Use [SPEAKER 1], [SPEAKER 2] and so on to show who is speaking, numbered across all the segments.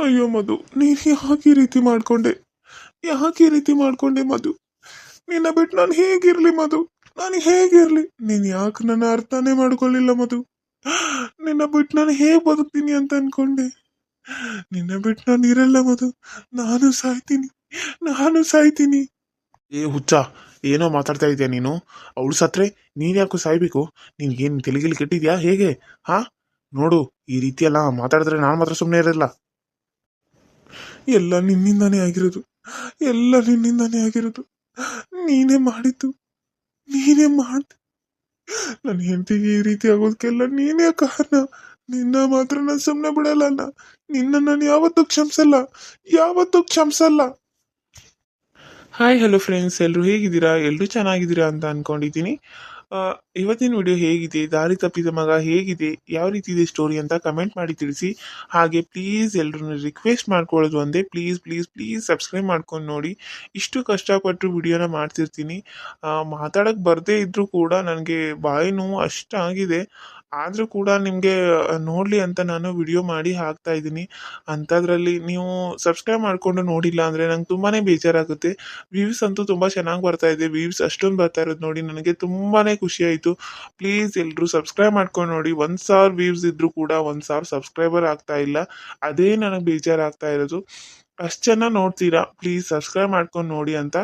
[SPEAKER 1] ಅಯ್ಯೋ ಮಧು, ನೀನು ಯಾಕೆ ಈ ರೀತಿ ಮಾಡ್ಕೊಂಡೆ? ಯಾಕೆ ಈ ರೀತಿ ಮಾಡ್ಕೊಂಡೆ ಮಧು? ನಿನ್ನ ಬಿಟ್ಟು ನಾನು ಹೇಗಿರ್ಲಿ ಮಧು? ನಾನು ಹೇಗಿರ್ಲಿ? ನೀನು ಯಾಕೆ ನನ್ನ ಅರ್ಥನೇ ಮಾಡ್ಕೊಳ್ಳಿಲ್ಲ ಮಧು? ನಿನ್ನ ಬಿಟ್ಟು ನಾನು ಹೇಗೆ ಬದುಕ್ತೀನಿ ಅಂತ ಅನ್ಕೊಂಡೆ. ನಿನ್ನ ಬಿಟ್ಟು ನಾನು ಇರಲ್ಲ ಮಧು. ನಾನು ಸಾಯ್ತೀನಿ, ನಾನು ಸಾಯ್ತೀನಿ. ಏ ಹುಚ್ಚ, ಏನೋ ಮಾತಾಡ್ತಾ ಇದೆಯಾ ನೀನು? ಅವಳು ಸತ್ರೆ ನೀನು ಯಾಕೋ ಸಾಯ್ಬೇಕು? ನಿನ್ಗೇನು ತಲೆಗಿಲಿ ಕೆಟ್ಟಿದ್ಯಾ ಹೇಗೆ? ಹಾ, ನೋಡು, ಈ ರೀತಿ ಎಲ್ಲ ಮಾತಾಡಿದ್ರೆ ನಾನು ಮಾತ್ರ ಸುಮ್ಮನೆ ಇರಲ್ಲ. ಎಲ್ಲ ನಿನ್ನಿಂದಾನೇ ಆಗಿರೋದು, ಎಲ್ಲ ನಿನ್ನಿಂದಾನೇ ಆಗಿರೋದು. ನೀನೇ ಮಾಡಿದ್ದು, ನೀನೇ ಮಾಡ್ದೆ. ನನ್ನ ಹೆಂಡತಿಗೆ ಈ ರೀತಿ ಆಗೋದಕ್ಕೆಲ್ಲ ನೀನೇ ಕಾರಣ. ನಿನ್ನ ಮಾತ್ರ ನಾನು ಸುಮ್ಮನೆ ಬಿಡಲ್ಲ ಅಣ್ಣ. ನಿನ್ನ ನಾನು ಯಾವತ್ತೂ ಕ್ಷಮಿಸಲ್ಲ, ಯಾವತ್ತೂ ಕ್ಷಮಿಸಲ್ಲ. ಹಾಯ್ ಹಲೋ ಫ್ರೆಂಡ್ಸ್, ಎಲ್ಲರೂ ಹೇಗಿದ್ದೀರಾ? ಎಲ್ಲರೂ ಚೆನ್ನಾಗಿದ್ದೀರಾ ಅಂತ ಅಂದ್ಕೊಂಡಿದ್ದೀನಿ. ಇವತ್ತಿನ ವಿಡಿಯೋ ಹೇಗಿದೆ, ದಾರಿ ತಪ್ಪಿದ ಮಗ ಹೇಗಿದೆ, ಯಾವ ರೀತಿ ಇದೆ ಸ್ಟೋರಿ ಅಂತ ಕಮೆಂಟ್ ಮಾಡಿ ತಿಳಿಸಿ. ಹಾಗೆ ಪ್ಲೀಸ್ ಎಲ್ಲರೂ ರಿಕ್ವೆಸ್ಟ್ ಮಾಡ್ಕೊಳ್ಳೋದು ಒಂದೇ, ಪ್ಲೀಸ್ ಪ್ಲೀಸ್ ಪ್ಲೀಸ್ ಸಬ್ಸ್ಕ್ರೈಬ್ ಮಾಡ್ಕೊಂಡು ನೋಡಿ. ಇಷ್ಟು ಕಷ್ಟಪಟ್ಟು ವಿಡಿಯೋನ ಮಾಡ್ತಿರ್ತೀನಿ. ಮಾತಾಡೋಕ್ಕೆ ಬರದೇ ಇದ್ದರೂ ಕೂಡ ನನಗೆ ಬಾಯಿ ನೋವು ಅಷ್ಟಾಗಿದೆ. ಆದರೂ ಕೂಡ ನಿಮಗೆ ನೋಡಲಿ ಅಂತ ನಾನು ವಿಡಿಯೋ ಮಾಡಿ ಹಾಕ್ತಾ ಇದ್ದೀನಿ. ಅಂಥದ್ರಲ್ಲಿ ನೀವು ಸಬ್ಸ್ಕ್ರೈಬ್ ಮಾಡಿಕೊಂಡು ನೋಡಿಲ್ಲ ಅಂದರೆ ನಂಗೆ ತುಂಬಾ ಬೇಜಾರಾಗುತ್ತೆ. ವ್ಯೂಸ್ ಅಂತೂ ತುಂಬ ಚೆನ್ನಾಗಿ ಬರ್ತಾ ಇದೆ. ವ್ಯೂಸ್ ಅಷ್ಟೊಂದು ಬರ್ತಾ ಇರೋದು ನೋಡಿ ನನಗೆ ತುಂಬಾ ಖುಷಿ ಆಯಿತು. ಪ್ಲೀಸ್ ಎಲ್ಲರೂ ಸಬ್ಸ್ಕ್ರೈಬ್ ಮಾಡ್ಕೊಂಡು ನೋಡಿ. 1,000 ವ್ಯೂಸ್ ಇದ್ದರೂ ಕೂಡ 1,000 ಸಬ್ಸ್ಕ್ರೈಬರ್ ಆಗ್ತಾ ಇಲ್ಲ. ಅದೇ ನನಗೆ ಬೇಜಾರಾಗ್ತಾ ಇರೋದು. ಅಷ್ಟು ಜನ ನೋಡ್ತೀರಾ, ಪ್ಲೀಸ್ ಸಬ್ಸ್ಕ್ರೈಬ್ ಮಾಡ್ಕೊಂಡು ನೋಡಿ ಅಂತ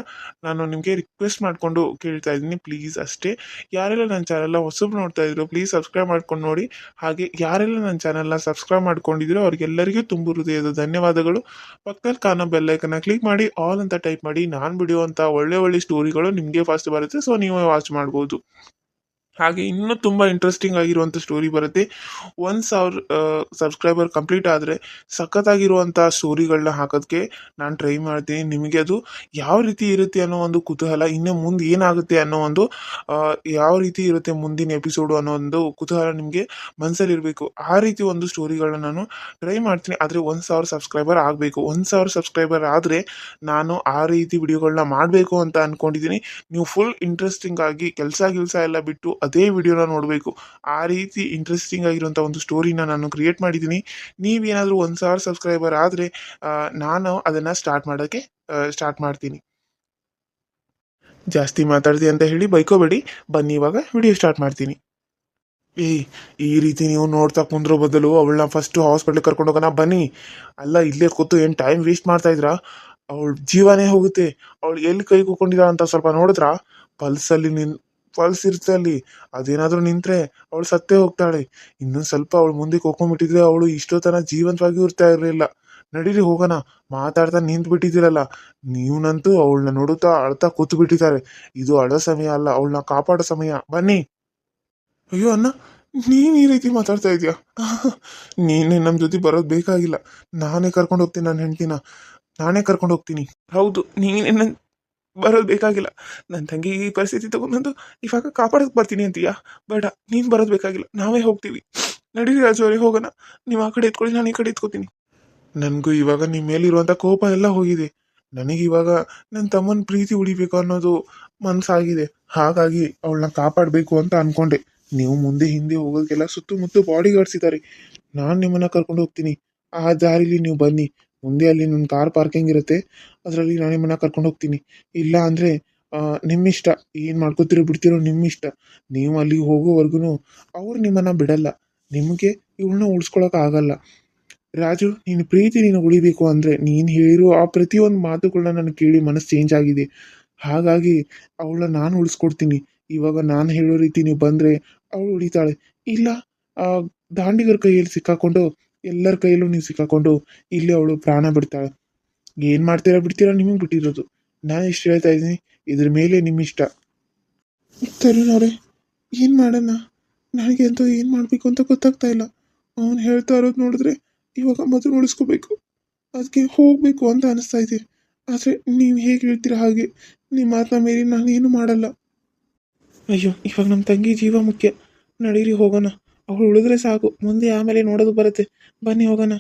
[SPEAKER 1] ನಾನು ನಿಮಗೆ ರಿಕ್ವೆಸ್ಟ್ ಮಾಡಿಕೊಂಡು ಕೇಳ್ತಾ ಇದ್ದೀನಿ. ಪ್ಲೀಸ್ ಅಷ್ಟೇ. ಯಾರೆಲ್ಲ ನನ್ನ ಚಾನಲ್ನ ಹೊಸಬ್ರು ನೋಡ್ತಾ ಇದ್ರು ಪ್ಲೀಸ್ ಸಬ್ಸ್ಕ್ರೈಬ್ ಮಾಡ್ಕೊಂಡು ನೋಡಿ. ಹಾಗೆ ಯಾರೆಲ್ಲ ನನ್ನ ಚಾನಲ್ನ ಸಬ್ಸ್ಕ್ರೈಬ್ ಮಾಡ್ಕೊಂಡಿದ್ರು ಅವ್ರಿಗೆಲ್ಲರಿಗೂ ತುಂಬ ಹೃದಯದ ಧನ್ಯವಾದಗಳು. ಪಕ್ಕದಲ್ಲಿ ಕಾಣೋ ಬೆಲ್ಲೈಕನ್ನ ಕ್ಲಿಕ್ ಮಾಡಿ ಆಲ್ ಅಂತ ಟೈಪ್ ಮಾಡಿ. ನಾನು ಬಿಡುವಂಥ ಒಳ್ಳೆ ಒಳ್ಳೆ ಸ್ಟೋರಿಗಳು ನಿಮಗೆ ಫಸ್ಟ್ ಬರುತ್ತೆ, ಸೊ ನೀವೇ ವಾಚ್ ಮಾಡ್ಬೋದು. ಹಾಗೆ ಇನ್ನೂ ತುಂಬ ಇಂಟ್ರೆಸ್ಟಿಂಗ್ ಆಗಿರುವಂಥ ಸ್ಟೋರಿ ಬರುತ್ತೆ. 1,000 ಸಬ್ಸ್ಕ್ರೈಬರ್ ಕಂಪ್ಲೀಟ್ ಆದರೆ ಸಖತ್ತಾಗಿರುವಂಥ ಸ್ಟೋರಿಗಳನ್ನ ಹಾಕೋದಕ್ಕೆ ನಾನು ಟ್ರೈ ಮಾಡ್ತೀನಿ. ನಿಮಗೆ ಅದು ಯಾವ ರೀತಿ ಇರುತ್ತೆ ಅನ್ನೋ ಒಂದು ಕುತೂಹಲ, ಇನ್ನು ಮುಂದೆ ಏನಾಗುತ್ತೆ ಅನ್ನೋ ಒಂದು ಯಾವ ರೀತಿ ಇರುತ್ತೆ ಮುಂದಿನ ಎಪಿಸೋಡು ಅನ್ನೋ ಒಂದು ಕುತೂಹಲ ನಿಮಗೆ ಮನಸ್ಸಲ್ಲಿರಬೇಕು. ಆ ರೀತಿ ಒಂದು ಸ್ಟೋರಿಗಳನ್ನ ನಾನು ಟ್ರೈ ಮಾಡ್ತೀನಿ. ಆದರೆ 1,000 ಸಬ್ಸ್ಕ್ರೈಬರ್ ಆಗಬೇಕು. 1,000 ಸಬ್ಸ್ಕ್ರೈಬರ್ ಆದರೆ ನಾನು ಆ ರೀತಿ ವಿಡಿಯೋಗಳನ್ನ ಮಾಡಬೇಕು ಅಂತ ಅಂದ್ಕೊಂಡಿದ್ದೀನಿ. ನೀವು ಫುಲ್ ಇಂಟ್ರೆಸ್ಟಿಂಗ್ ಆಗಿ ಕೆಲಸ ಎಲ್ಲ ಬಿಟ್ಟು ಅದೇ ವಿಡಿಯೋನ ನೋಡಬೇಕು. ಆ ರೀತಿ ಇಂಟ್ರೆಸ್ಟಿಂಗ್ ಆಗಿರುವಂಥ ಒಂದು ಸ್ಟೋರಿನ ನಾನು ಕ್ರಿಯೇಟ್ ಮಾಡಿದ್ದೀನಿ. ನೀವೇನಾದರೂ 1,000 ಸಬ್ಸ್ಕ್ರೈಬರ್ ಆದರೆ ನಾನು ಅದನ್ನು ಸ್ಟಾರ್ಟ್ ಮಾಡ್ತೀನಿ. ಜಾಸ್ತಿ ಮಾತಾಡ್ತಿ ಅಂತ ಹೇಳಿ ಬೈಕೋಬೇಡಿ. ಬನ್ನಿ ಇವಾಗ ವಿಡಿಯೋ ಸ್ಟಾರ್ಟ್ ಮಾಡ್ತೀನಿ. ಈ ರೀತಿ ನೀವು ನೋಡ್ತಾ ಕುಂದ್ರೋ ಬದಲು ಅವಳನ್ನ ಫಸ್ಟು ಹಾಸ್ಪಿಟ್ಲಿಗೆ ಕರ್ಕೊಂಡು ಹೋಗೋಣ ಬನ್ನಿ. ಅಲ್ಲ, ಇಲ್ಲೇ ಕೂತು ಏನು ಟೈಮ್ ವೇಸ್ಟ್ ಮಾಡ್ತಾ ಇದ್ರಾ? ಅವಳ ಜೀವನೇ ಹೋಗುತ್ತೆ. ಅವಳು ಎಲ್ಲಿ ಕೈ ಕೂಕೊಂಡಿದ್ದಾಳ ಅಂತ ಸ್ವಲ್ಪ ನೋಡಿದ್ರಾ? ಪಲ್ಸ್ ಇರುತ್ತೆ ಅಲ್ಲಿ. ಅದೇನಾದರೂ ನಿಂತರೆ ಅವಳು ಸತ್ತೇ ಹೋಗ್ತಾಳೆ. ಇನ್ನೊಂದು ಸ್ವಲ್ಪ ಅವಳು ಮುಂದೆ ಹೋಗ್ಕೊಂಡ್ಬಿಟ್ಟಿದ್ರೆ ಅವಳು ಇಷ್ಟೊತ್ತನ ಜೀವಂತವಾಗಿ ಇರ್ತಾ ಇರಲಿಲ್ಲ. ನಡೀರಿ ಹೋಗೋಣ. ಮಾತಾಡ್ತಾ ನಿಂತು ಬಿಟ್ಟಿದ್ದೀರಲ್ಲ, ನೀವನಂತೂ ಅವಳನ್ನ ನೋಡುತ್ತಾ ಅಳ್ತಾ ಕೂತು ಬಿಟ್ಟಿದ್ದಾರೆ. ಇದು ಅಳೋ ಸಮಯ ಅಲ್ಲ, ಅವಳನ್ನ ಕಾಪಾಡೋ ಸಮಯ. ಬನ್ನಿ. ಅಯ್ಯೋ ಅಣ್ಣ, ನೀನು ಈ ರೀತಿ ಮಾತಾಡ್ತಾ ಇದೀಯಾ? ನೀನೇ ನಮ್ಮ ಜೊತೆ ಬರೋದು ಬೇಕಾಗಿಲ್ಲ. ನಾನೇ ಕರ್ಕೊಂಡು ಹೋಗ್ತೀನಿ ನನ್ನ ಹೆಂಡ್ತಿನ. ನಾನೇ ಕರ್ಕೊಂಡು ಹೋಗ್ತೀನಿ. ಹೌದು, ನೀನೇ ಬರೋದು ಬೇಕಾಗಿಲ್ಲ. ನನ್ನ ತಂಗಿ ಈ ಪರಿಸ್ಥಿತಿ ತಗೊಂಡು ಇವಾಗ ಕಾಪಾಡೋಕೆ ಬರ್ತೀನಿ ಅಂತೀಯಾ? ಬೇಡ, ನೀನು ಬರೋದು ಬೇಕಾಗಿಲ್ಲ. ನಾವೇ ಹೋಗ್ತೀವಿ. ನಡೀರಿ ರಾಜು ಅವರೇ, ಹೋಗೋಣ. ನೀವು ಆ ಕಡೆ ಎತ್ಕೊಳ್ಳಿ, ನಾನು ಈ ಕಡೆ ಎತ್ಕೋತೀನಿ. ನನಗೂ ಇವಾಗ ನಿಮ್ಮ ಮೇಲಿರುವಂಥ ಕೋಪ ಎಲ್ಲ ಹೋಗಿದೆ. ನನಗಿವಾಗ ನನ್ನ ತಮ್ಮನ ಪ್ರೀತಿ ಉಳಿಬೇಕು ಅನ್ನೋದು ಮನಸ್ಸಾಗಿದೆ. ಹಾಗಾಗಿ ಅವಳನ್ನ ಕಾಪಾಡಬೇಕು ಅಂತ ಅಂದ್ಕೊಂಡೆ. ನೀವು ಮುಂದೆ ಹಿಂದೆ ಹೋಗೋದಕ್ಕೆಲ್ಲ ಸುತ್ತಮುತ್ತ ಬಾಡಿ ಗಾರ್ಡ್ಸ್ ಇದ್ದಾರೆ. ನಾನು ನಿಮ್ಮನ್ನು ಕರ್ಕೊಂಡು ಹೋಗ್ತೀನಿ. ಆ ದಾರಿಲಿ ನೀವು ಬನ್ನಿ. ಮುಂದೆ ಅಲ್ಲಿ ನನ್ನ ಕಾರ್ ಪಾರ್ಕಿಂಗ್ ಇರುತ್ತೆ, ಅದರಲ್ಲಿ ನಾನು ನಿಮ್ಮನ್ನು ಕರ್ಕೊಂಡು ಹೋಗ್ತೀನಿ. ಇಲ್ಲ ಅಂದರೆ ನಿಮ್ಮಿಷ್ಟ, ಏನು ಮಾಡ್ಕೋತಿರೋ ಬಿಡ್ತಿರೋ ನಿಮ್ಮಿಷ್ಟ. ನೀವು ಅಲ್ಲಿಗೆ ಹೋಗೋವರೆಗೂ ಅವ್ರು ನಿಮ್ಮನ್ನು ಬಿಡಲ್ಲ. ನಿಮಗೆ ಇವಳನ್ನ ಉಳಿಸ್ಕೊಳಕ್ಕೆ ಆಗಲ್ಲ. ರಾಜು, ನೀನು ಪ್ರೀತಿ ನೀನು ಉಳಿಬೇಕು ಅಂದರೆ ನೀನು ಹೇಳಿರೋ ಆ ಪ್ರತಿಯೊಂದು ಮಾತುಗಳನ್ನ ನಾನು ಕೇಳಿ ಮನಸ್ಸು ಚೇಂಜ್ ಆಗಿದೆ. ಹಾಗಾಗಿ ಅವಳನ್ನ ನಾನು ಉಳಿಸ್ಕೊಡ್ತೀನಿ. ಇವಾಗ ನಾನು ಹೇಳೋ ರೀತಿ ನೀವು ಬಂದರೆ ಅವಳು ಉಳಿತಾಳೆ. ಇಲ್ಲ, ಆ ದಾಂಡಿಗರ ಕೈಯಲ್ಲಿ ಸಿಕ್ಕಾಕೊಂಡು, ಎಲ್ಲರ ಕೈಯಲ್ಲೂ ನೀವು ಸಿಕ್ಕಾಕೊಂಡು ಇಲ್ಲಿ ಅವಳು ಪ್ರಾಣ ಬಿಡ್ತಾಳೆ. ಏನು ಮಾಡ್ತೀರಾ ಬಿಡ್ತೀರಾ ನಿಮಗೆ ಬಿಟ್ಟಿರೋದು. ನಾನು ಎಷ್ಟು ಹೇಳ್ತಾ ಇದ್ದೀನಿ, ಇದ್ರ ಮೇಲೆ ನಿಮ್ಮಿಷ್ಟ. ತರುಣ್ ಅವರೇ, ಏನು ಮಾಡೋಣ? ನನಗೆ ಅಂತೂ ಏನು ಮಾಡಬೇಕು ಅಂತ ಗೊತ್ತಾಗ್ತಾ ಇಲ್ಲ. ಅವನು ಹೇಳ್ತಾ ಇರೋದು ನೋಡಿದ್ರೆ ಇವಾಗ ಮದುವೆ ಉಳಿಸ್ಕೋಬೇಕು, ಅದಕ್ಕೆ ಹೋಗಬೇಕು ಅಂತ ಅನಿಸ್ತಾ ಇದೆ. ಆದರೆ ನೀವು ಹೇಗೆ ಹೇಳ್ತೀರಾ ಹಾಗೆ. ನಿಮ್ಮ ಮಾತನ್ನ ಮೇರಿ ನಾನು ಏನು ಮಾಡಲ್ಲ. ಅಯ್ಯೋ, ಇವಾಗ ನಮ್ಮ ತಂಗಿ ಜೀವ ಮುಖ್ಯ. ನಡೀರಿ ಹೋಗೋಣ. ಅವಳು ಉಳಿದ್ರೆ ಸಾಕು, ಮುಂದೆ ಆಮೇಲೆ ನೋಡೋದು ಬರುತ್ತೆ. ಬನ್ನಿ ಹೋಗೋಣ.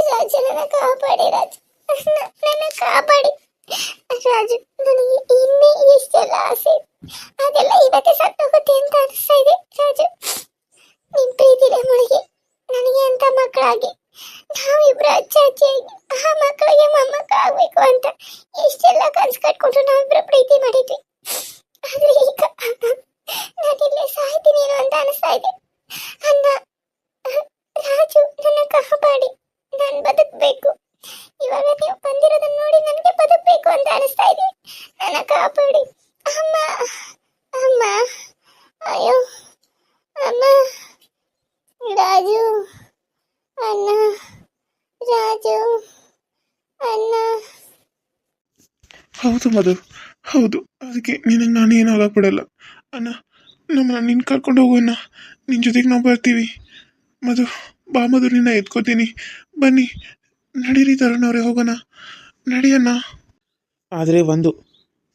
[SPEAKER 2] ರಾಜು, ನನ್ನ ಕಾಪಾಡಿ ರಾಜು, ನನ್ನ ಕಾಪಾಡಿ ರಾಜು. ನನಗೆ ಇನ್ನೇ ಎಷ್ಟೆಲ್ಲ ಆಸೆ, ಅದೆಲ್ಲ ಇವತ್ತೇ ಸತ್ತೋಗುತ್ತೆ ಅಂತ ಅನಿಸ್ತಾ ಇದೆ. ರಾಜು, ನಿನ್ ಪ್ರೀತಿಲೆ ಮುಳುಗಿ ನನಗೆ ಅಂತ ಮಕ್ಕಳಾಗಿ ನಾವಿಬ್ರು ಅಜ್ಜ ಅಜ್ಜಿಯಾಗಿ ಆ ಮಕ್ಕಳಿಗೆ ಮೊಮ್ಮಕ್ಕ ಆಗ್ಬೇಕು ಅಂತ ಇಷ್ಟೆಲ್ಲ ಕನ್ಸು ಕಟ್ಕೊಂಡು ನಾವಿಬ್ರು ಪ್ರೀತಿ ಮಾಡಿದ್ವಿ. ಆದ್ರೆ ಈಗ ನಾನಿಲ್ಲೇ ಸಾಯ್ತೀನೇನೋ ಅಂತ ಅನಿಸ್ತಾ ಇದೆ. ಅಣ್ಣ, ರಾಜು ನನ್ನ ಕಾಪಾಡಿ, ನಾನು ಬದುಕಬೇಕು. ಇವಾಗ ನೀವು ಬಂದಿರೋದನ್ನ ನೋಡಿ ನನಗೆ ಬದುಕಬೇಕು ಅಂತ ಅನಿಸ್ತಾ ಇದೆ. ನನ್ನ ಕಾಪಾಡಿ ಅಮ್ಮ. ಅಮ್ಮ, ಅಯ್ಯೋ ಅಮ್ಮ. ರಾಜು ಅಣ್ಣ, ರಾಜು ಅಣ್ಣ.
[SPEAKER 1] ಹೌದು ಮಧು, ಹೌದು. ಅದಕ್ಕೆ ನಿನಗೆ ನಾನು ಏನೂ ಆಗಕ್ಕೆ ಅಣ್ಣ. ನಮ್ಮನ್ನ ನಿನ್ನ ಕರ್ಕೊಂಡು ಹೋಗೋಣ, ನಿನ್ನ ಜೊತೆಗೆ ನಾವು ಬರ್ತೀವಿ. ಮಧು ಬಾ ಮಧು, ನಿನ್ನ ಎತ್ಕೋತೀನಿ. ಬನ್ನಿ, ನಡೀರಿ ತರುಣವ್ರೆ, ಹೋಗೋಣ, ನಡಿಯಣ್ಣ. ಆದರೆ ಒಂದು,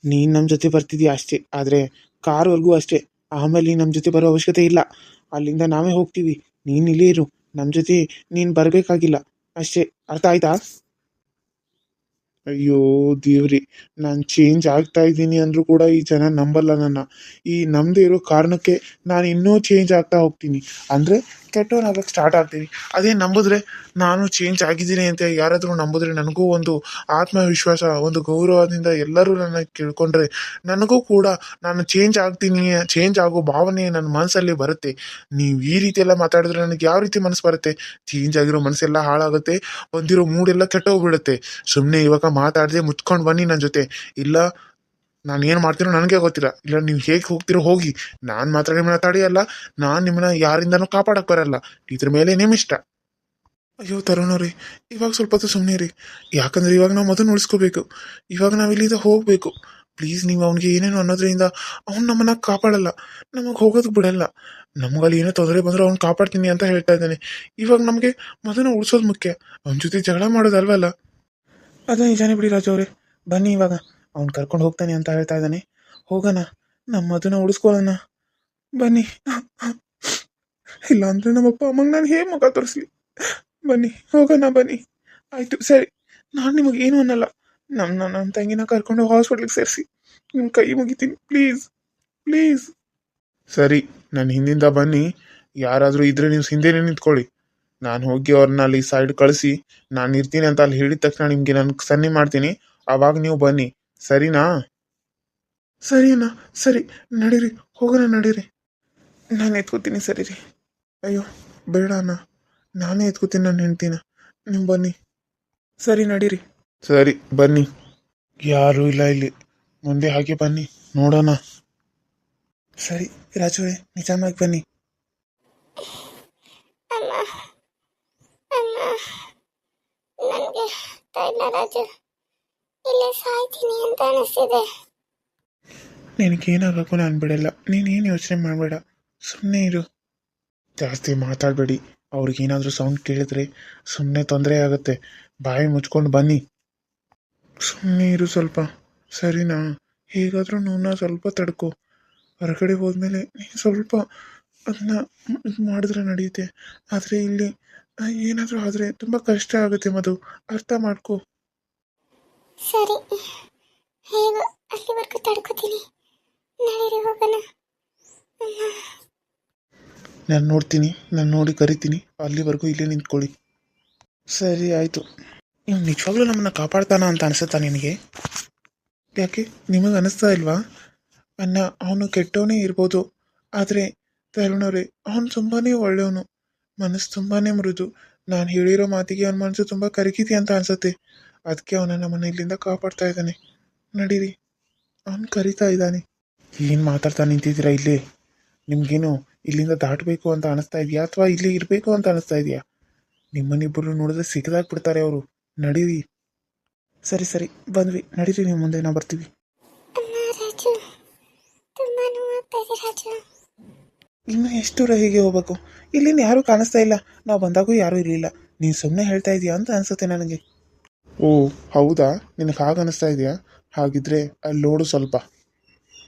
[SPEAKER 1] ನೀನು ನಮ್ಮ ಜೊತೆ ಬರ್ತಿದ್ದೀಯ ಅಷ್ಟೇ, ಆದರೆ ಕಾರ್ವರೆಗೂ ಅಷ್ಟೇ. ಆಮೇಲೆ ನೀನು ನಮ್ಮ ಜೊತೆ ಬರೋ ಅವಶ್ಯಕತೆ ಇಲ್ಲ. ಅಲ್ಲಿಂದ ನಾವೇ ಹೋಗ್ತೀವಿ. ನೀನು ಇಲ್ಲೇ ಇರು, ನಮ್ಮ ಜೊತೆ ನೀನು ಬರಬೇಕಾಗಿಲ್ಲ ಅಷ್ಟೇ. ಅರ್ಥ ಆಯ್ತಾ? ಅಯ್ಯೋ ದೇವ್ರಿ, ನಾನು ಚೇಂಜ್ ಆಗ್ತಾ ಇದ್ದೀನಿ ಅಂದರೂ ಕೂಡ ಈ ಜನ ನಂಬಲ್ಲ ನನ್ನ. ಈ ನಂಬದೇ ಇರೋ ಕಾರಣಕ್ಕೆ ನಾನು ಇನ್ನೂ ಚೇಂಜ್ ಆಗ್ತಾ ಹೋಗ್ತೀನಿ. ಅಂದರೆ ಕೆಟ್ಟವನಾಗಕ್ಕೆ ಸ್ಟಾರ್ಟ್ ಆಗ್ತೀನಿ. ಅದೇ ನಂಬಿದ್ರೆ, ನಾನು ಚೇಂಜ್ ಆಗಿದ್ದೀನಿ ಅಂತ ಯಾರಾದರೂ ನಂಬಿದ್ರೆ ನನಗೂ ಒಂದು ಆತ್ಮವಿಶ್ವಾಸ, ಒಂದು ಗೌರವದಿಂದ ಎಲ್ಲರೂ ನನ್ನ ಕೇಳ್ಕೊಂಡ್ರೆ ನನಗೂ ಕೂಡ ನಾನು ಚೇಂಜ್ ಆಗ್ತೀನಿ, ಚೇಂಜ್ ಆಗೋ ಭಾವನೆ ನನ್ನ ಮನಸ್ಸಲ್ಲಿ ಬರುತ್ತೆ. ನೀವು ಈ ರೀತಿ ಎಲ್ಲ ಮಾತಾಡಿದ್ರೆ ನನಗೆ ಯಾವ ರೀತಿ ಮನಸ್ಸು ಬರುತ್ತೆ? ಚೇಂಜ್ ಆಗಿರೋ ಮನಸ್ಸೆಲ್ಲ ಹಾಳಾಗುತ್ತೆ, ಬಂದಿರೋ ಮೂಡೆಲ್ಲ ಕೆಟ್ಟೋಗ್ಬಿಡುತ್ತೆ. ಸುಮ್ಮನೆ ಇವಾಗ ಮಾತಾಡದೆ ಮುಚ್ಕೊಂಡು ಬನ್ನಿ ನನ್ನ ಜೊತೆ. ಇಲ್ಲ ನಾನು ಏನು ಮಾಡ್ತೀನೋ ನನಗೆ ಗೊತ್ತಿಲ್ಲ. ಇಲ್ಲ ನೀವು ಹೇಗೆ ಹೋಗ್ತಿರೋ ಹೋಗಿ, ನಾನು ಮಾತ್ರ ನಿಮ್ಮನ್ನ ತಡೆಯಲ್ಲ. ನಾನು ನಿಮ್ಮನ್ನ ಯಾರಿಂದನೂ ಕಾಪಾಡಕ್ಕೆ ಬರಲ್ಲ. ಇದ್ರ ಮೇಲೆ ನಿಮ್ಮ ಇಷ್ಟ. ಅಯ್ಯೋ ತರುಣವ್ರಿ, ಇವಾಗ ಸ್ವಲ್ಪ ಹೊತ್ತು ಸುಮ್ಮನೆ ರೀ. ಯಾಕಂದ್ರೆ ಇವಾಗ ನಾವು ಮೊದಲು ಉಳಿಸ್ಕೋಬೇಕು. ಇವಾಗ ನಾವು ಇಲ್ಲಿಂದ ಹೋಗಬೇಕು. ಪ್ಲೀಸ್, ನೀವು ಅವನಿಗೆ ಏನೇನು ಅನ್ನೋದ್ರಿಂದ ಅವ್ನು ನಮ್ಮನ್ನ ಕಾಪಾಡಲ್ಲ, ನಮಗೆ ಹೋಗೋದಕ್ಕೆ ಬಿಡಲ್ಲ. ನಮಗಲ್ಲಿ ಏನೋ ತೊಂದರೆ ಬಂದರೂ ಅವ್ನು ಕಾಪಾಡ್ತೀನಿ ಅಂತ ಹೇಳ್ತಾ ಇದ್ದಾನೆ. ಇವಾಗ ನಮಗೆ ಮೊದಲು ಉಳಿಸೋದು ಮುಖ್ಯ, ಅವನ ಜೊತೆ ಜಗಳ ಮಾಡೋದಲ್ವಲ್ಲ. ಅದು ನಿಜಾನೇ ಬಿಡಿ ರಾಜು ಅವರೇ. ಬನ್ನಿ, ಇವಾಗ ಅವ್ನು ಕರ್ಕೊಂಡು ಹೋಗ್ತಾನೆ ಅಂತ ಹೇಳ್ತಾ ಇದ್ದಾನೆ. ಹೋಗೋಣ, ನಮ್ಮ ಅದನ್ನ ಉಳಿಸ್ಕೊಳ್ಳೋಣ. ಬನ್ನಿ. ಇಲ್ಲ ಅಂದರೆ ನಮ್ಮಪ್ಪ ಅಮ್ಮಂಗೆ ನಾನು ಹೇಗೆ ಮುಖ ತೋರಿಸ್ಲಿ? ಬನ್ನಿ, ಹೋಗೋಣ, ಬನ್ನಿ. ಆಯಿತು, ಸರಿ, ನಾನು ನಿಮಗೆ ಏನು ಅನ್ನಲ್ಲ. ನನ್ನ ತಂಗಿನ ಕರ್ಕೊಂಡು ಹಾಸ್ಪಿಟ್ಲಿಗೆ ಸೇರಿಸಿ, ನಿಮ್ಮ ಕೈ ಮುಗಿತೀನಿ, ಪ್ಲೀಸ್ ಪ್ಲೀಸ್. ಸರಿ, ನನ್ನ ಹಿಂದಿಂದ ಬನ್ನಿ. ಯಾರಾದರೂ ಇದ್ರೆ ನೀವು ಹಿಂದೆನೇ ನಿಂತ್ಕೊಳ್ಳಿ. ನಾನು ಹೋಗಿ ಅವ್ರನ್ನ ಅಲ್ಲಿ ಸೈಡ್ ಕಳಿಸಿ, ನಾನು ಇರ್ತೀನಿ ಅಂತ ಅಲ್ಲಿ ಹೇಳಿದ ತಕ್ಷಣ ನಿಮಗೆ ನಾನು ಸನ್ನೆ ಮಾಡ್ತೀನಿ. ಆವಾಗ ನೀವು ಬನ್ನಿ, ಸರಿನಾ? ಸರಿ ಅಣ್ಣ, ಸರಿ, ನಡೀರಿ, ಹೋಗೋಣ, ನಡೀರಿ. ನಾನು ಎತ್ಕೋತೀನಿ, ಸರಿ ರೀ. ಅಯ್ಯೋ ಬೇಡ ಅಣ್ಣ, ನಾನೇ ಎತ್ಕೋತೀನಿ ನನ್ನ ಹೆಂಡ್ತಿನ. ನೀವು ಬನ್ನಿ. ಸರಿ, ನಡೀರಿ. ಸರಿ, ಬನ್ನಿ. ಯಾರೂ ಇಲ್ಲ ಇಲ್ಲಿ, ಮುಂದೆ ಹಾಗೆ ಬನ್ನಿ, ನೋಡೋಣ. ಸರಿ ರಾಜುವೇ, ನಿಜಾಮಾಗಿ ಬನ್ನಿ.
[SPEAKER 2] ಅಮ್ಮ, ಅಮ್ಮ, ನನಗೆ ಇಲ್ಲ ರಾಜು, ಇಲ್ಲೇ ಸಾಯ್ತೀನಿ ಅಂತ ಅನಿಸ್ತಿದೆ.
[SPEAKER 1] ನಿನಗೇನಾಗಕ್ಕೂ ನಾನು ಬಿಡಲ್ಲ. ನೀನೇನು ಯೋಚನೆ ಮಾಡಬೇಡ, ಸುಮ್ಮನೆ ಇರು. ಜಾಸ್ತಿ ಮಾತಾಡಬೇಡಿ. ಅವ್ರಿಗೇನಾದರೂ ಸೌಂಡ್ ಕೇಳಿದ್ರೆ ಸುಮ್ಮನೆ ತೊಂದರೆ ಆಗುತ್ತೆ. ಬಾಯಿ ಮುಚ್ಕೊಂಡು ಬನ್ನಿ. ಸುಮ್ಮನೆ ಇರು ಸ್ವಲ್ಪ, ಸರಿನಾ? ಹೇಗಾದರೂ ನೋವನ್ನ ಸ್ವಲ್ಪ ತಡ್ಕೊ. ಹೊರಗಡೆ ಹೋದ್ಮೇಲೆ ನೀನು ಸ್ವಲ್ಪ ಅದನ್ನ ಮಾಡಿದ್ರೆ ನಡೆಯುತ್ತೆ. ಆದರೆ ಇಲ್ಲಿ ಏನಾದರೂ ಆದರೆ ತುಂಬ ಕಷ್ಟ ಆಗುತ್ತೆ ಮಧು, ಅರ್ಥ ಮಾಡ್ಕೊ.
[SPEAKER 2] ಸರಿ, ಹೇಗೋ ಅಲ್ಲಿವರೆಗೂ ತಡ್ಕೋತೀನಿ. ನಡೀರಿ, ಹೋಗೋಣ.
[SPEAKER 1] ನಾನು ನೋಡ್ತೀನಿ, ನಾನು ನೋಡಿ ಕರಿತೀನಿ. ಅಲ್ಲಿವರೆಗೂ ಇಲ್ಲೇ ನಿಂತ್ಕೊಳ್ಳಿ. ಸರಿ, ಆಯಿತು. ನೀವು ನಿಜವಾಗ್ಲೂ ನಮ್ಮನ್ನು ಕಾಪಾಡ್ತಾನ ಅಂತ ಅನಿಸುತ್ತಾ ನಿನಗೆ? ಯಾಕೆ, ನಿಮಗೆ ಅನ್ನಿಸ್ತಾ ಇಲ್ವಾ? ಅವನು ಕೆಟ್ಟವನೇ ಇರ್ಬೋದು, ಆದರೆ ತರುಣವ್ರೆ, ಅವನು ತುಂಬಾ ಒಳ್ಳೆಯವನು. ಮನಸ್ಸು ತುಂಬಾ ಮೃದು. ನಾನು ಹೇಳಿರೋ ಮಾತಿಗೆ ಅವನ ಮನಸ್ಸು ತುಂಬ ಕರಗಿದೆ ಅಂತ ಅನಿಸುತ್ತೆ. ಅದಕ್ಕೆ ಅವನ ನಮ್ಮನ್ನು ಇಲ್ಲಿಂದ ಕಾಪಾಡ್ತಾ ಇದ್ದಾನೆ. ನಡೀರಿ, ಅವನು ಕರಿತಾ ಇದ್ದಾನೆ. ಏನು ಮಾತಾಡ್ತಾ ನಿಂತಿದ್ದೀರಾ ಇಲ್ಲೇ? ನಿಮಗೇನು ಇಲ್ಲಿಂದ ದಾಟಬೇಕು ಅಂತ ಅನಿಸ್ತಾ ಇದೆಯಾ, ಅಥವಾ ಇಲ್ಲಿ ಇರಬೇಕು ಅಂತ ಅನಿಸ್ತಾ ಇದೆಯಾ? ನಿಮ್ಮನ್ನಿಬ್ಬರು ನೋಡಿದ್ರೆ ಸಿಗದಾಗ್ಬಿಡ್ತಾರೆ ಅವರು. ನಡೀರಿ. ಸರಿ ಸರಿ, ಬಂದ್ವಿ, ನಡೀರಿ, ನೀವು ಮುಂದೆ ನಾವು ಬರ್ತೀವಿ.
[SPEAKER 2] ರಾಜು, ತುಂಬಾ ನೋವಾಗ್ತಾ ಇದೆ ರಾಜು.
[SPEAKER 1] ಇನ್ನು ಎಷ್ಟು ದೂರ ಹೀಗೆ ಹೋಗ್ಬೇಕು? ಇಲ್ಲಿಂದ ಯಾರೂ ಕಾಣಿಸ್ತಾ ಇಲ್ಲ. ನಾವು ಬಂದಾಗೂ ಯಾರೂ ಇರಲಿಲ್ಲ. ನೀನು ಸುಮ್ಮನೆ ಹೇಳ್ತಾ ಇದೀಯಾ ಅಂತ ಅನಿಸುತ್ತೆ ನನಗೆ. ಓ ಹೌದಾ, ನಿನಗೆ ಹಾಗೆ ಅನಿಸ್ತಾ ಇದೆಯಾ? ಹಾಗಿದ್ರೆ ಅಲ್ಲಿ ನೋಡು ಸ್ವಲ್ಪ.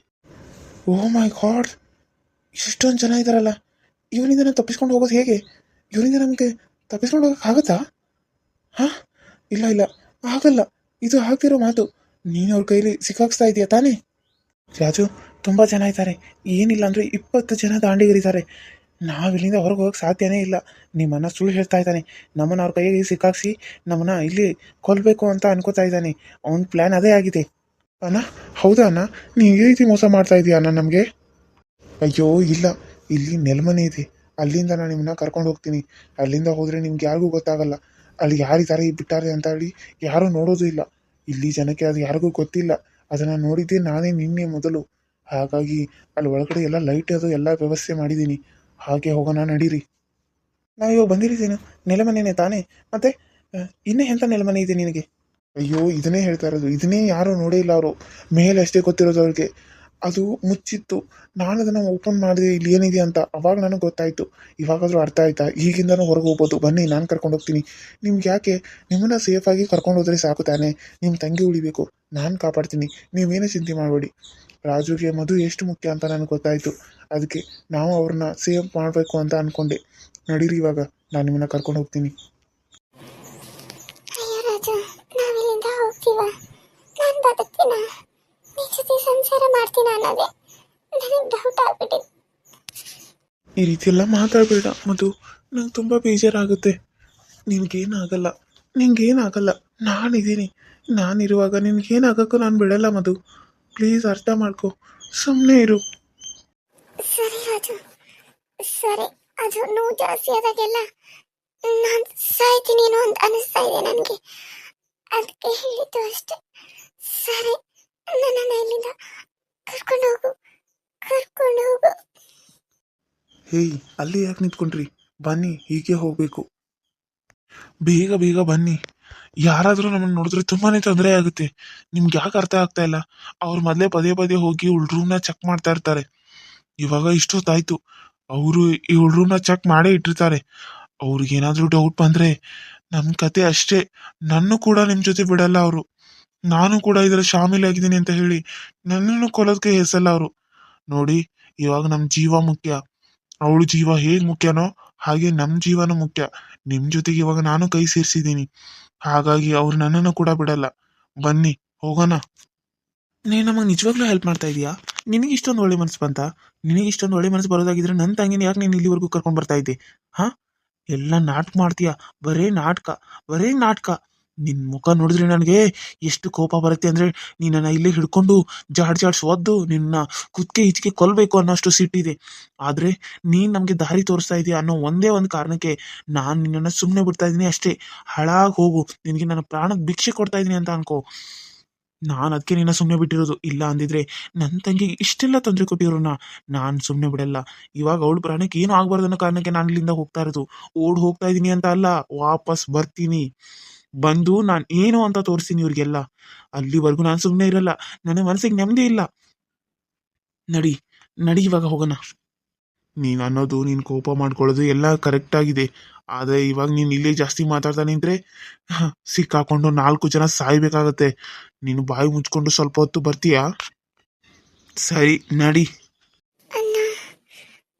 [SPEAKER 1] ಓ ಮೈ ಗಾಡ್, ಇಷ್ಟೊಂದು ಜನ ಇದ್ದಾರಲ್ಲ. ಇವನಿಂದ ನಾನು ತಪ್ಪಿಸ್ಕೊಂಡು ಹೋಗೋದು ಹೇಗೆ? ಇವನಿಂದ ನಮಗೆ ತಪ್ಪಿಸ್ಕೊಂಡು ಹೋಗೋಕೆ ಆಗುತ್ತಾ? ಹಾಂ, ಇಲ್ಲ ಇಲ್ಲ, ಆಗಲ್ಲ. ಇದು ಆಗ್ತಿರೋ ಮಾತು. ನೀನು ಅವ್ರ ಕೈಲಿ ಸಿಕ್ಕಾಕ್ಸ್ತಾ ಇದೆಯಾ ತಾನೇ? ರಾಜು, ತುಂಬ ಜನ ಇದ್ದಾರೆ. ಏನಿಲ್ಲ ಅಂದರೆ 20 ಜನ ದಾಂಡಿಗರಿದ್ದಾರೆ. ನಾವು ಇಲ್ಲಿಂದ ಹೊರಗೆ ಹೋಗಕ್ಕೆ ಸಾಧ್ಯನೇ ಇಲ್ಲ. ನಿಮ್ಮನ್ನ ಸುಳ್ಳು ಹೇಳ್ತಾ ಇದ್ದಾನೆ. ನಮ್ಮನ್ನ ಅವ್ರ ಕೈಗೆ ಸಿಕ್ಕಾಕ್ಸಿ ನಮ್ಮನ್ನ ಇಲ್ಲಿ ಕೊಲ್ಲಬೇಕು ಅಂತ ಅನ್ಕೋತಾ ಇದ್ದಾನೆ. ಅವನ ಪ್ಲ್ಯಾನ್ ಅದೇ ಆಗಿದೆ. ಅಣ್ಣ, ಹೌದಾ ಅಣ್ಣ? ನೀವು ಈ ರೀತಿ ಮೋಸ ಮಾಡ್ತಾ ಇದೀಯ ಅಣ್ಣ ನಮಗೆ? ಅಯ್ಯೋ ಇಲ್ಲ, ಇಲ್ಲಿ ನೆಲಮನೆ ಇದೆ, ಅಲ್ಲಿಂದ ನಾನು ನಿಮ್ಮನ್ನ ಕರ್ಕೊಂಡು ಹೋಗ್ತೀನಿ. ಅಲ್ಲಿಂದ ಹೋದರೆ ನಿಮ್ಗೆ ಯಾರಿಗೂ ಗೊತ್ತಾಗಲ್ಲ. ಅಲ್ಲಿ ಯಾರಿದ್ದಾರೆ ಬಿಟ್ಟಾರೆ ಅಂತ ಹೇಳಿ ಯಾರೂ ನೋಡೋದು ಇಲ್ಲ. ಇಲ್ಲಿ ಜನಕ್ಕೆ ಅದು ಯಾರಿಗೂ ಗೊತ್ತಿಲ್ಲ. ಅದನ್ನು ನೋಡಿದ್ದೆ ನಾನೇ ನಿನ್ನೆ ಮೊದಲು. ಹಾಗಾಗಿ ಅಲ್ಲಿ ಒಳಗಡೆ ಎಲ್ಲ ಲೈಟ್ ಅದು ಎಲ್ಲ ವ್ಯವಸ್ಥೆ ಮಾಡಿದ್ದೀನಿ. ಹಾಗೆ ಹೋಗೋಣ ನಡೀರಿ. ನಾವು ಇವಾಗ ಬಂದಿರಿದ್ದೇನು ನೆಲಮನೆನೇ ತಾನೇ? ಮತ್ತೆ ಇನ್ನೇ ಎಂಥ ನೆಲಮನೆ ಇದೆ ನಿನಗೆ? ಅಯ್ಯೋ ಇದನ್ನೇ ಹೇಳ್ತಾ ಇರೋದು. ಇದನ್ನೇ ಯಾರೂ ನೋಡೇ ಇಲ್ಲ ಅವರು. ಮೇಲೆ ಅಷ್ಟೇ ಗೊತ್ತಿರೋದು ಅವ್ರಿಗೆ. ಅದು ಮುಚ್ಚಿತ್ತು. ನಾನು ಅದನ್ನು ಓಪನ್ ಮಾಡಿದೆ ಇಲ್ಲಿ ಏನಿದೆ ಅಂತ. ಅವಾಗ ನನಗೆ ಗೊತ್ತಾಯಿತು. ಇವಾಗಾದರೂ ಅರ್ಥ ಆಯ್ತಾ? ಈಗಿಂದನೂ ಹೊರಗೆ ಹೋಗ್ಬೋದು. ಬನ್ನಿ, ನಾನು ಕರ್ಕೊಂಡು ಹೋಗ್ತೀನಿ. ನಿಮ್ಗೆ ಯಾಕೆ? ನಿಮ್ಮನ್ನ ಸೇಫಾಗಿ ಕರ್ಕೊಂಡು ಹೋದರೆ ಸಾಕು ತಾನೇ? ನಿಮ್ಮ ತಂಗಿ ಉಳಿಬೇಕು, ನಾನು ಕಾಪಾಡ್ತೀನಿ. ನೀವೇನೇ ಚಿಂತೆ ಮಾಡಬೇಡಿ. ರಾಜುಗೆ ಮಧು ಎಷ್ಟು ಮುಖ್ಯ ಅಂತ ನನಗೆ ಗೊತ್ತಾಯಿತು. ಅದಕ್ಕೆ ನಾವು ಅವ್ರನ್ನ ಸೇವ್ ಮಾಡಬೇಕು ಅಂತ ಅಂದ್ಕೊಂಡೆ. ನಡೀರಿ, ಇವಾಗ ನಾನು ನಿಮ್ಮನ್ನ ಕರ್ಕೊಂಡು ಹೋಗ್ತೀನಿ.
[SPEAKER 2] ಅಯ್ಯೋ ರಾಜು, ನಾವಿಲ್ಲಿಂದ ಹೋಗ್ತೀವ? ನಾನು ಬದುಕ್ತೀನ? ನಿನ್ ಜೊತೆ ಸಂಸಾರ ಮಾಡ್ತೀನ ಅನ್ನೋದೇ ನನಗೆ ಡೌಟ್ ಆಗ್ಬಿಟ್ಟಿದೆ.
[SPEAKER 1] ಈ ರೀತಿ ಎಲ್ಲ ಮಾತಾಡಬೇಡ ಮಧು, ನಂಗೆ ತುಂಬ ಬೇಜಾರಾಗುತ್ತೆ. ನಿನಗೇನಾಗಲ್ಲ, ನಿಂಗೇನಾಗಲ್ಲ. ನಾನಿದ್ದೀನಿ. ನಾನಿರುವಾಗ ನಿನಗೇನಾಗಕ್ಕೂ ನಾನು ಬಿಡಲ್ಲ ಮಧು. ಪ್ಲೀಸ್ ಅರ್ಥ ಮಾಡ್ಕೊ, ಸುಮ್ಮನೆ ಇರು.
[SPEAKER 2] ಸರಿ ರಾಜು, ಸರಿ. ಅದು ನೋವು ಜಾಸ್ತಿ ಆದಾಗೆಲ್ಲ ನಾನು ಸಾಯ್ತೀನಿ ಏನೋ ಅಂತ ಅನಿಸ್ತಾ ಇದೆ ನನಗೆ. ಅದಕ್ಕೆ ಹೇಳಿದ್ದು ಅಷ್ಟೆ. ಸರಿ, ನನ್ನನ್ನು ಇಲ್ಲಿಂದ ಕರ್ಕೊಂಡು ಹೋಗು, ಕರ್ಕೊಂಡು ಹೋಗು.
[SPEAKER 1] ಹೇಯ್, ಅಲ್ಲಿ ಯಾಕೆ ನಿಂತ್ಕೊಂಡ್ರಿ? ಬನ್ನಿ, ಹೀಗೆ ಹೋಗಬೇಕು. ಬೇಗ ಬೇಗ ಬನ್ನಿ. ಯಾರಾದರೂ ನಮ್ಮನ್ನು ನೋಡಿದ್ರೆ ತುಂಬಾ ತೊಂದರೆ ಆಗುತ್ತೆ. ನಿಮ್ಗೆ ಯಾಕೆ ಅರ್ಥ ಆಗ್ತಾ ಇಲ್ಲ? ಅವ್ರು ಮೊದಲೇ ಪದೇ ಪದೇ ಹೋಗಿ ರೂಮ್ನ ಚೆಕ್ ಮಾಡ್ತಾ ಇರ್ತಾರೆ. ಇವಾಗ ಇಷ್ಟೊತ್ತಾಯ್ತು, ಅವರು ಈ ರೂಮ್ನ ಚೆಕ್ ಮಾಡೇ ಇಟ್ಟಿರ್ತಾರೆ. ಅವ್ರಿಗೇನಾದರೂ ಡೌಟ್ ಬಂದರೆ ನಮ್ಮ ಕತೆ ಅಷ್ಟೇ. ನನ್ನ ಕೂಡ ನಿಮ್ಮ ಜೊತೆ ಬಿಡಲ್ಲ ಅವರು. ನಾನು ಕೂಡ ಇದರ ಶಾಮೀಲಾಗಿದ್ದೀನಿ ಅಂತ ಹೇಳಿ ನನ್ನನ್ನು ಕೊಲ್ಲೋದಕ್ಕೆ ಹೆಸಲ್ಲ ಅವರು. ನೋಡಿ, ಇವಾಗ ನಮ್ಮ ಜೀವ ಮುಖ್ಯ. ಅವಳು ಜೀವ ಹೇಗೆ ಮುಖ್ಯನೋ ಹಾಗೆ ನಮ್ಮ ಜೀವನ ಮುಖ್ಯ. ನಿಮ್ಮ ಜೊತೆಗೆ ಇವಾಗ ನಾನು ಕೈ ಸೇರಿಸಿದ್ದೀನಿ. ಹಾಗಾಗಿ ಅವ್ರು ನನ್ನನ್ನು ಕೂಡ ಬಿಡಲ್ಲ. ಬನ್ನಿ, ಹೋಗೋಣ. ನೀನು ನಮಗೆ ನಿಜವಾಗ್ಲೂ ಹೆಲ್ಪ್ ಮಾಡ್ತಾ ಇದೀಯಾ? ನಿನಗೆ ಇಷ್ಟೊಂದು ಒಳ್ಳೆ ಮನಸ್ಸು ಬಂತಾ? ನಿನಗೆ ಇಷ್ಟೊಂದು ಒಳ್ಳೆ ಮನಸ್ಸು ಬರೋದಾಗಿದ್ರೆ ನನ್ನ ತಂಗಿನ ಯಾಕೆ ನೀನು ಇಲ್ಲಿವರೆಗೂ ಕರ್ಕೊಂಡು ಬರ್ತಾ ಇದ್ದೆ? ಹಾಂ, ಎಲ್ಲ ನಾಟಕ ಮಾಡ್ತೀಯ. ಬರೇ ನಾಟಕ, ಬರೇ ನಾಟಕ. ನಿನ್ನ ಮುಖ ನೋಡಿದ್ರೆ ನನಗೆ ಎಷ್ಟು ಕೋಪ ಬರುತ್ತೆ ಅಂದರೆ, ನೀನನ್ನು ಇಲ್ಲಿ ಹಿಡ್ಕೊಂಡು ಜಾಡ್ಸ್ ಒದ್ದು ನಿನ್ನ ಕುತ್ತಿಗೆ ಈಚೆಗೆ ಕೊಲ್ಲಬೇಕು ಅನ್ನೋಷ್ಟು ಸಿಟ್ಟಿದೆ. ಆದರೆ ನೀನು ನಮಗೆ ದಾರಿ ತೋರಿಸ್ತಾ ಇದೀಯ ಅನ್ನೋ ಒಂದೇ ಒಂದು ಕಾರಣಕ್ಕೆ ನಾನು ನಿನ್ನನ್ನು ಸುಮ್ಮನೆ ಬಿಡ್ತಾ ಇದ್ದೀನಿ ಅಷ್ಟೇ. ಹಾಳಾಗಿ ಹೋಗು, ನಿನಗೆ ನನ್ನ ಪ್ರಾಣಕ್ಕೆ ಭಿಕ್ಷೆ ಕೊಡ್ತಾ ಇದ್ದೀನಿ ಅಂತ ಅನ್ಕೋ. ನಾನು ಅದಕ್ಕೆ ನಿನ್ನ ಸುಮ್ಮನೆ ಬಿಟ್ಟಿರೋದು. ಇಲ್ಲ ಅಂದಿದ್ರೆ ನನ್ನ ತಂಗಿಗೆ ಇಷ್ಟೆಲ್ಲ ತೊಂದರೆ ಕೊಟ್ಟಿರೋನ ನಾನು ಸುಮ್ಮನೆ ಬಿಡಲ್ಲ. ಇವಾಗ ಅವಳು ಪ್ರಾಣಕ್ಕೆ ಏನೂ ಆಗಬಾರ್ದು ಅನ್ನೋ ಕಾರಣಕ್ಕೆ ನಾನು ಇಲ್ಲಿಂದ ಹೋಗ್ತಾ ಇರೋದು. ಓಡ್ ಹೋಗ್ತಾ ಇದ್ದೀನಿ ಅಂತ ಅಲ್ಲ, ವಾಪಸ್ ಬರ್ತೀನಿ. ಬಂದು ನಾನು ಏನು ಅಂತ ತೋರಿಸ್ತೀನಿ ಇವ್ರಿಗೆಲ್ಲ. ಅಲ್ಲಿವರೆಗೂ ನಾನು ಸುಮ್ಮನೆ ಇರಲ್ಲ. ನನ್ನ ಮನಸ್ಸಿಗೆ ನೆಮ್ಮದಿ ಇಲ್ಲ. ನಡಿ, ನಡಿ, ಇವಾಗ ಹೋಗೋಣ. ನೀನು ಅನ್ನೋದು, ನೀನು ಕೋಪ ಮಾಡ್ಕೊಳ್ಳೋದು ಎಲ್ಲ ಕರೆಕ್ಟಾಗಿದೆ. ಆದರೆ ಇವಾಗ ನೀನು ಇಲ್ಲೇ ಜಾಸ್ತಿ ಮಾತಾಡ್ತಾ ನಿಂತರೆ ಸಿಕ್ಕಾಕೊಂಡು 4 ಜನ ಸಾಯ್ಬೇಕಾಗತ್ತೆ. ನೀನು ಬಾಯಿ ಮುಚ್ಕೊಂಡು ಸ್ವಲ್ಪ ಹೊತ್ತು ಬರ್ತೀಯಾ? ಸರಿ, ನಡಿ.
[SPEAKER 2] ಅಣ್ಣ,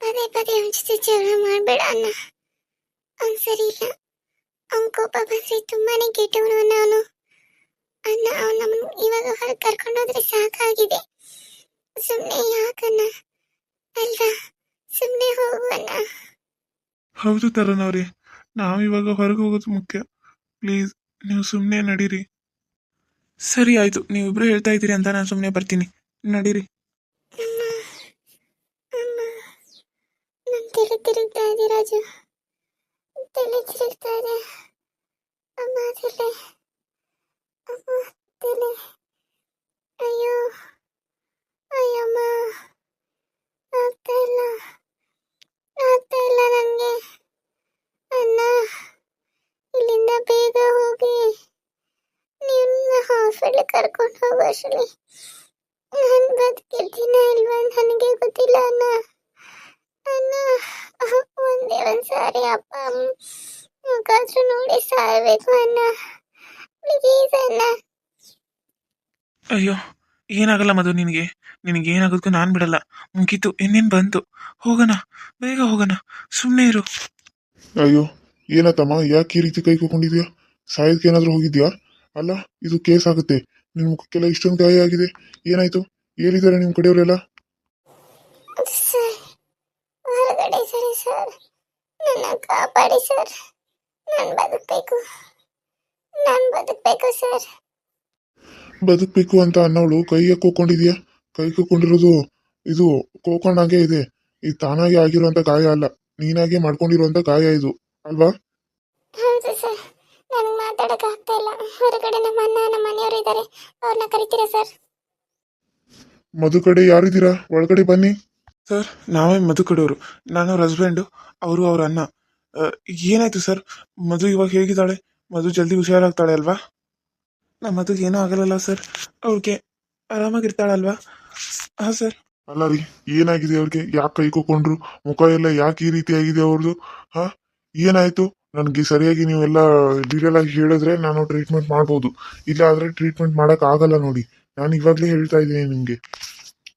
[SPEAKER 2] ಪದೇ ಪದೇ ಅವನ ಜೊತೆ ಜಗಳ ಮಾಡಬೇಡ ಅಣ್ಣ. ಅವ್ನು ಸರಿ ಇಲ್ಲ. ಅವನ ಕೋಪ ಬಂದ್ರೆ ತುಂಬಾನೇ ಕೆಟ್ಟವನು ಅಣ್ಣ ಅವನು. ಅಣ್ಣ, ಅವ್ನು ನಮ್ಮನ್ನು ಇವಾಗ ಹೊರಗೆ ಕರ್ಕೊಂಡೋದ್ರೆ ಸಾಕಾಗಿದೆ. ಸುಮ್ಮನೆ ಯಾಕಣ್ಣ? ಅಲ್ವಾ? ಸುಮ್ಮನೆ ಹೋಗು ಅಣ್ಣ.
[SPEAKER 1] ಹೌದು ತರುಣ್ ಅವರೇ, ನಾವಿವಾಗ ಹೊರಗೆ ಹೋಗೋದು ಮುಖ್ಯ. ಪ್ಲೀಸ್, ನೀವು ಸುಮ್ಮನೆ ನಡೀರಿ. ಸರಿ ಆಯಿತು, ನೀವಿಬ್ರು ಹೇಳ್ತಾ ಇದ್ದೀರಿ ಅಂತ ನಾನು ಸುಮ್ಮನೆ ಬರ್ತೀನಿ. ನಡೀರಿ.
[SPEAKER 2] ಅಮ್ಮ, ಅಮ್ಮ, ನನ್ನ ತಲೆ ತಿರುಗ್ತಾ ಇದೆ ರಾಜು. ತಲೆ ತಿರುಗ್ತಾ ಇದೆ. ಅಮ್ಮ, ತಲೆ, ಅಮ್ಮ, ತಲೆ. ಅಯ್ಯೋ, ಅಯ್ಯಮ್ಮ, ಆಗ್ತಾ ಇಲ್ಲ, ಆಗ್ತಾ ಇಲ್ಲ ನನಗೆ. ಅಣ್ಣ, ಇಲ್ಲಿಂದ ಬೇಗ ಹೋಗಿ ನಿನ್ನ ಹಾಸ್ಪಿಟ್ಲ್ ಕರ್ಕೊಂಡು ಹೋಗು ಅಷ್ಟರಲ್ಲಿ. ನಾನು ಬದುಕಿರ್ತೀನ ಇಲ್ವಾ ನನಗೆ ಗೊತ್ತಿಲ್ಲ ಅಣ್ಣ. ಅಣ್ಣ, ಒಂದೇ ಒಂದ್ಸಾರಿ ಅಪ್ಪ ಮುಖಾದ್ರೂ ನೋಡಿ ಸಾಯ್ಬೇಕು ಅಣ್ಣ. ಪ್ಲೀಸ್ ಅಣ್ಣ.
[SPEAKER 1] ಅಯ್ಯೋ, ಏನಾಗಲ್ಲ ಮಧು, ನಿನಗೇನಾಗೋದಕ್ಕೂ ನಾನು ಬಿಡಲ್ಲ. ಮುಗೀತು, ಇನ್ನೇನು ಬಂತು. ಹೋಗೋಣ, ಬೇಗ ಹೋಗೋಣ. ಸುಮ್ಮನೆ ಇರು.
[SPEAKER 3] ಅಯ್ಯೋ, ಏನತ್ತಮ್ಮ, ಯಾಕೆ ಈ ರೀತಿ ಕೈ ಕೂಕೊಂಡಿದ್ಯಾ? ಸಾಯೋದಕ್ಕೆ ಏನಾದರೂ ಹೋಗಿದ್ಯಾ? ಅಲ್ಲ, ಇದು ಕೇಸ್ ಆಗುತ್ತೆ. ನಿನ್ನ ಮುಖಕ್ಕೆಲ್ಲ ಇಷ್ಟೊಂದು ಗಾಯ ಆಗಿದೆ. ಏನಾಯ್ತು? ಏನಿದ್ದಾರೆ ನಿಮ್ಮ ಕಡೆಯವರೆಲ್ಲ?
[SPEAKER 2] ಸರ್, ಹೊರಗಡೆ ಸರಿ ಸರ್, ನನ್ನ ಕಾಪಾಡಿ ಸರ್. ನಾನು ಬದುಕಬೇಕು ಸರ್.
[SPEAKER 3] ಬದುಕಬೇಕು ಅಂತ ಅನ್ನೋಳು ಕೈಗೆ ಕೂಕೊಂಡಿದ್ಯಾ? ಕೈ ಕೂಕೊಂಡಿರೋದು ಇದು ಕೋಕೊಂಡಂಗೆ ಇದೆ. ಇದು ತಾನಾಗೆ ಆಗಿರುವಂತ ಗಾಯ ಅಲ್ಲ, ನೀನಾಗೆ ಮಾಡ್ಕೊಂಡಿರುವಂತ ಗಾಯ ಇದು ಅಲ್ವಾ?
[SPEAKER 2] ಹೌದು ಸರ್, ನನಗೆ ಮಾತಾಡಕ್ ಆಗ್ತಾ ಇಲ್ಲ. ಹೊರಗಡೆ ನಮ್ಮ ಅಣ್ಣ ನಮ್ಮ ಮನೆಯವರು ಇದ್ದಾರೆ, ಅವ್ರನ್ನ ಕರಿತೀರಾ ಸರ್?
[SPEAKER 3] ಮಧು ಕಡೆ ಯಾರಿದ್ದೀರಾ? ಒಳಗಡೆ ಬನ್ನಿ.
[SPEAKER 1] ಸರ್ ನಾವೇ ಮಧು ಕಡೆಯವರು. ನಾನು ಅವ್ರ ಹಸ್ಬೆಂಡು, ಅವರು ಅವ್ರ ಅಣ್ಣ. ಏನಾಯ್ತು ಸರ್? ಮಧು ಇವಾಗ ಹೇಗಿದ್ದಾಳೆ? ಮಧು ಜಲ್ದಿ ಹುಷಾರಾಗ್ತಾಳೆ ಅಲ್ವಾ? ನಮ್ಮ ಮಧುಗೆ ಏನೂ ಆಗಲ್ಲಲ್ಲ ಸರ್? ಅವ್ರಿಗೆ ಆರಾಮಾಗಿರ್ತಾಳಲ್ವಾ? ಹಾಂ ಸರ್.
[SPEAKER 3] ಅಲ್ಲ ರೀ, ಏನಾಗಿದೆ ಅವ್ರಿಗೆ? ಯಾಕೆ ಕೈ ಕೂಕೊಂಡ್ರು? ಮುಖ ಎಲ್ಲ ಯಾಕೆ ಈ ರೀತಿ ಆಗಿದೆ ಅವ್ರದ್ದು? ಹಾ, ಏನಾಯ್ತು? ನನಗೆ ಸರಿಯಾಗಿ ನೀವೆಲ್ಲ ಡೀಟೇಲ್ ಆಗಿ ಹೇಳಿದ್ರೆ ನಾನು ಟ್ರೀಟ್ಮೆಂಟ್ ಮಾಡ್ಬೋದು. ಇಲ್ಲ ಆದ್ರೆ ಟ್ರೀಟ್ಮೆಂಟ್ ಮಾಡಕ್ ಆಗಲ್ಲ ನೋಡಿ. ನಾನು ಇವಾಗ್ಲೇ ಹೇಳ್ತಾ ಇದ್ದೀನಿ ನಿಮ್ಗೆ.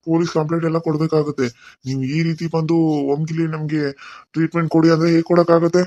[SPEAKER 3] ಪೊಲೀಸ್ ಕಂಪ್ಲೇಂಟ್ ಎಲ್ಲ ಕೊಡ್ಬೇಕಾಗುತ್ತೆ. ನೀವು ಈ ರೀತಿ ಬಂದು ಒಮ್ಗಿಲಿ ನಮ್ಗೆ ಟ್ರೀಟ್ಮೆಂಟ್ ಕೊಡಿ ಅಂದ್ರೆ ಹೇಗೆ ಕೊಡಕ್ಕಾಗುತ್ತೆ?